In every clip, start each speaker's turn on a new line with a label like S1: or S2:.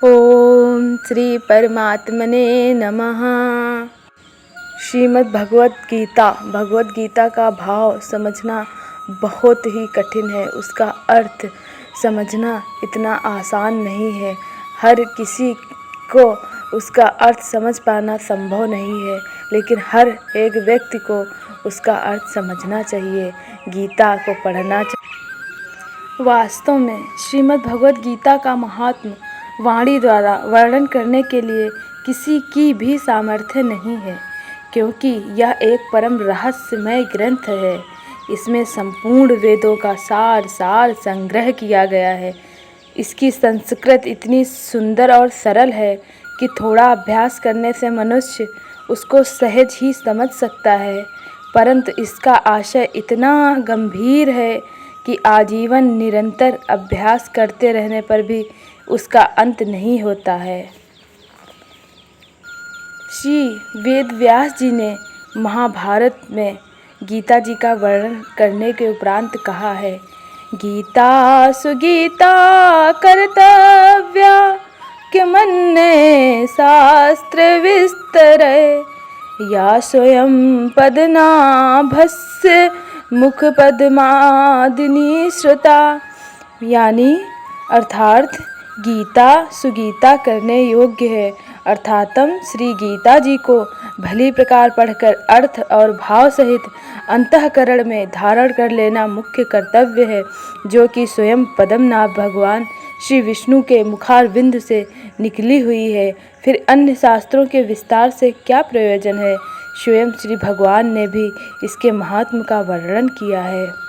S1: ओम श्री परमात्मने नमः। श्रीमद् भगवत गीता का भाव समझना बहुत ही कठिन है। उसका अर्थ समझना इतना आसान नहीं है। हर किसी को उसका अर्थ समझ पाना संभव नहीं है, लेकिन हर एक व्यक्ति को उसका अर्थ समझना चाहिए, गीता को पढ़ना चाहिए। वास्तव में श्रीमद् भगवत गीता का महात्म वाणी द्वारा वर्णन करने के लिए किसी की भी सामर्थ्य नहीं है, क्योंकि यह एक परम रहस्यमय ग्रंथ है। इसमें संपूर्ण वेदों का सार संग्रह किया गया है। इसकी संस्कृत इतनी सुंदर और सरल है कि थोड़ा अभ्यास करने से मनुष्य उसको सहज ही समझ सकता है, परंतु इसका आशय इतना गंभीर है कि आजीवन निरंतर अभ्यास करते रहने पर भी उसका अंत नहीं होता है। श्री वेद व्यास जी ने महाभारत में गीता जी का वर्णन करने के उपरांत कहा है, गीता सुगीता कर्तव्या किमन्ये शास्त्र विस्तरे या स्वयं पदनाभस्य मुख पद्मादिनी श्रुता। यानी अर्थात गीता सुगीता करने योग्य है, अर्थातम श्री गीता जी को भली प्रकार पढ़कर अर्थ और भाव सहित अंतःकरण में धारण कर लेना मुख्य कर्तव्य है, जो कि स्वयं पद्मनाभ भगवान श्री विष्णु के मुखारविंद से निकली हुई है। फिर अन्य शास्त्रों के विस्तार से क्या प्रयोजन है। स्वयं श्री भगवान ने भी इसके महात्म का वर्णन किया है।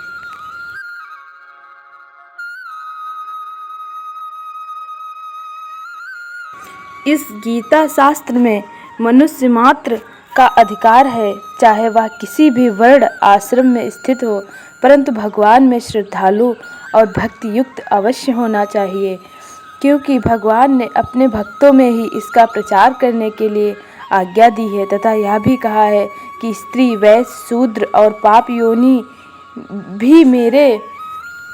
S1: इस गीता शास्त्र में मनुष्य मात्र का अधिकार है, चाहे वह किसी भी वर्ण आश्रम में स्थित हो, परंतु भगवान में श्रद्धालु और भक्ति युक्त अवश्य होना चाहिए, क्योंकि भगवान ने अपने भक्तों में ही इसका प्रचार करने के लिए आज्ञा दी है, तथा यह भी कहा है कि स्त्री, वैश्य, शूद्र और पाप योनि भी मेरे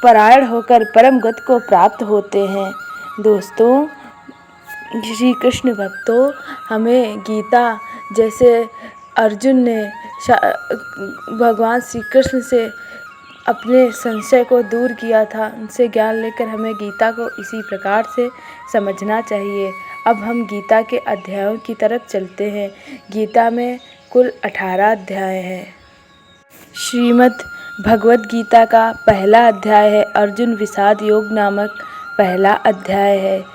S1: परायण होकर परम गति को प्राप्त होते हैं। दोस्तों, श्री कृष्ण भक्तों, हमें गीता जैसे अर्जुन ने भगवान श्री कृष्ण से अपने संशय को दूर किया था, उनसे ज्ञान लेकर हमें गीता को इसी प्रकार से समझना चाहिए। अब हम गीता के अध्यायों की तरफ चलते हैं। गीता में कुल 18 अध्याय हैं। श्रीमद् भगवत गीता का पहला अध्याय है अर्जुन विषाद योग नामक पहला अध्याय है,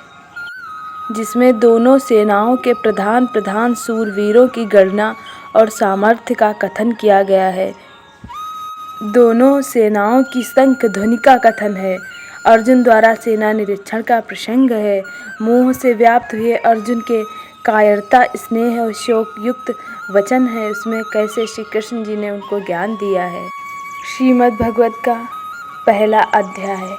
S1: जिसमें दोनों सेनाओं के प्रधान सूरवीरों की गणना और सामर्थ्य का कथन किया गया है। दोनों सेनाओं की शंख ध्वनि का कथन है। अर्जुन द्वारा सेना निरीक्षण का प्रसंग है। मोह से व्याप्त हुए अर्जुन के कायरता, स्नेह और शोक युक्त वचन है, उसमें कैसे श्री कृष्ण जी ने उनको ज्ञान दिया है। श्रीमद् भगवत का पहला अध्याय।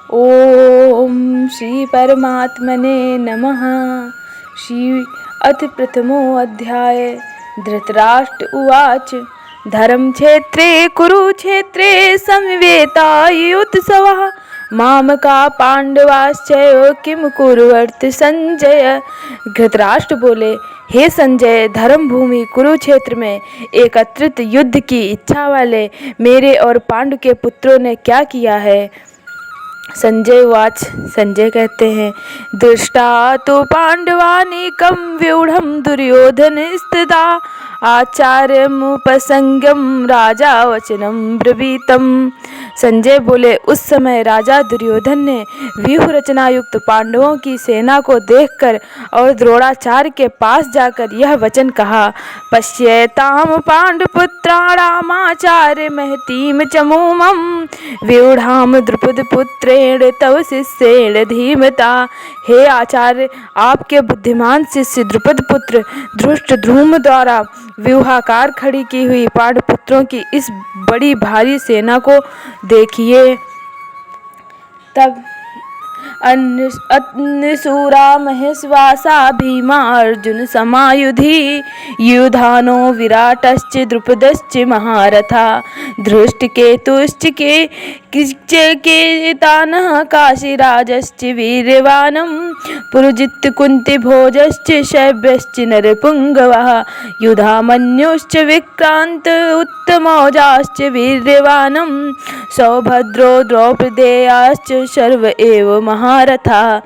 S1: ओम श्री परमात्मने नमः। श्री अथ प्रथमो अध्याय। धृतराष्ट्र उवाच धर्मक्षेत्रे कुरुक्षेत्रे समवेतायुत्सवः मामका पांडवाश्चैव किम कुर्वन्ति संजय। धृतराष्ट्र बोले, हे संजय, धर्म भूमि कुरुक्षेत्र में एकत्रित युद्ध की इच्छा वाले मेरे और पांडु के पुत्रों ने क्या किया है। संजय वाच, संजय कहते हैं, दृष्टा तो पांडवानीकं व्यूढ़ं दुर्योधन स्थिता आचार्यमुपसंगम राजा वचनम ब्रवीतम। संजय बोले, उस समय राजा दुर्योधन ने व्यूह रचना युक्त पांडवों की सेना को देखकर और द्रोणाचार्य के पास जाकर यह वचन कहा, पश्येताम पांडुपुत्राणामाचार्य महतीम चमूमं व्यूढ़ाम द्रुपद पुत्रेण तव शिष्येण धीमता। हे आचार्य, आपके बुद्धिमान शिष्य द्रुपद पुत्र धृष्टद्युम्न द्वारा व्यूहाकार खड़ी की हुई पांडुपुत्रों की इस बड़ी भारी सेना को देखिए। तब अन्यसूरा महेश्वासा भीमा अर्जुन समायुधि युधानो विराटश्च द्रुपदश्च महारथा धृष्टकेतुश्च केतानः काशीराजश्च वीर्यवानं पुरुजित् कुन्तिभोजश्च शैब्यश्च नरपुङ्गवः युधामन्युश्च विक्रान्त उत्तमौजाश्च वीर्यवानं सौभद्रो द्रौपदेयाश्च सर्व एव महारथा।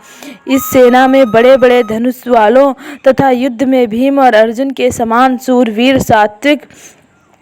S1: इस सेना में बड़े बड़े धनुष वालों तथा युद्ध में भीम और अर्जुन के समान सूरवीर सात्विक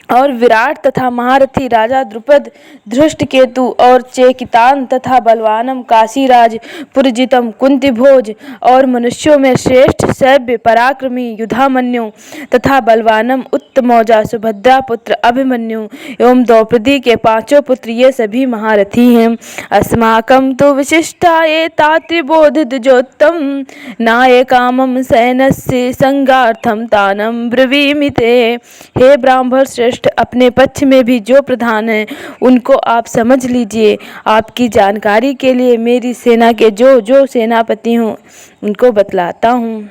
S1: और विराट तथा महारथी राजा द्रुपद धृष्टकेतु और चेकितान तथा बलवानम काशीराज पुरजितम कुंतीभोज और मनुष्यों में श्रेष्ठ सैव्य पराक्रमी युधामन्यु तथा बलवानम उत्तमौजा सुभद्रा पुत्र अभिमन्यु एवं द्रौपदी के पांचों पुत्र ये सभी महारथी हैं। अस्माकं तो विशिष्टा ये तात्रिबोधितजोत्तम नायकामं सैन्यस्य संगार्थम तानम ब्रवीमि ते। हे ब्राह्मण श्रेष्ठ, अपने पक्ष में भी जो प्रधान हैं उनको आप समझ लीजिए। आपकी जानकारी के लिए मेरी सेना के जो सेनापति हों उनको बतलाता हूँ।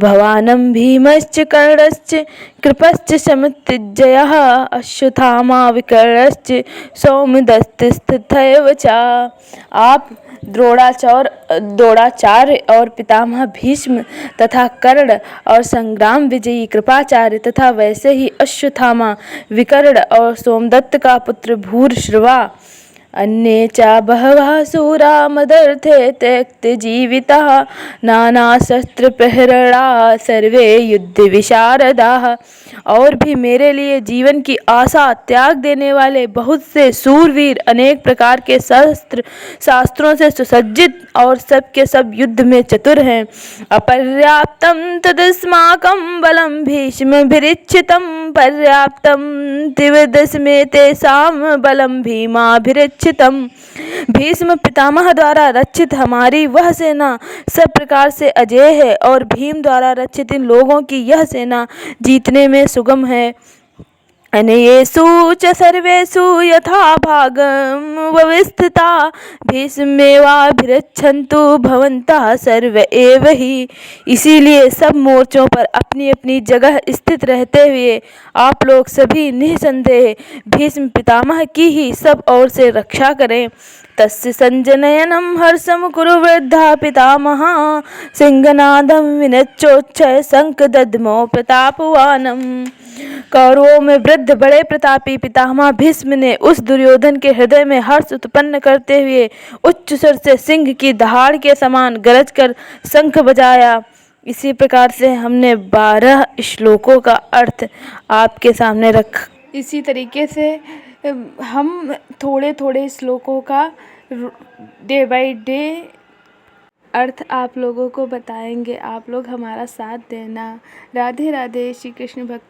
S1: भवानं भीमश्च कर्णश्च कृपश्च शमृत्यजयः अश्वत्थामा विकर्णश्च सौमदत्तिस्थितैव च। आप द्रोणाचार्य और पितामह भीष्म तथा कर्ण और संग्राम विजयी कृपाचार्य तथा वैसे ही अश्वत्थामा विकर्ण और सोमदत्त का पुत्र भूरिश्रवा अन्ये च बहवः सूरा मदर्थे त्यक्ते जीविताः नानाशस्त्रप्रहरणा सर्वे युद्ध विशारदाः। और भी मेरे लिए जीवन की आशा त्याग देने वाले बहुत से सूरवीर अनेक प्रकार के शास्त्रों से सुसज्जित और सब के सब युद्ध में चतुर हैं। अपर्याप्तं तदस्माकं बलं भीष्मभिरीक्षितं पर्याप्तं त्रिविधस्मे तेषां बलं भीमाभिरीक्षितं। भीष्म पितामह द्वारा रक्षित हमारी वह सेना सब प्रकार से अजेय है और भीम द्वारा रक्षित इन लोगों की यह सेना जीतने में सुगम है। अनेषु च सर्वेषु यथा भागं व्यवस्थिता भीष्मेवाभिरक्षन्तु भवन्तः सर्व एव ही। इसीलिए सब मोर्चों पर अपनी अपनी जगह स्थित रहते हुए आप लोग सभी निःसंदेह भीष्म पितामह की ही सब ओर से रक्षा करें। तस्य संजनयनं हर्षं कुरु वृद्धा पितामह सिंहनादं विनच्चोच्चय शंखदद्मो प्रतापवानम्। कौरवों में वृद्ध बड़े प्रतापी पितामह भीष्म ने उस दुर्योधन के हृदय में हर्ष उत्पन्न करते हुए उच्च स्वर से सिंह की दहाड़ के समान गरज कर शंख बजाया। इसी प्रकार से हमने 12 श्लोकों का अर्थ आपके सामने रखा। इसी तरीके से हम थोड़े थोड़े श्लोकों का डे बाय डे अर्थ आप लोगों को बताएंगे। आप लोग हमारा साथ देना। राधे राधे। श्री कृष्ण भक्त।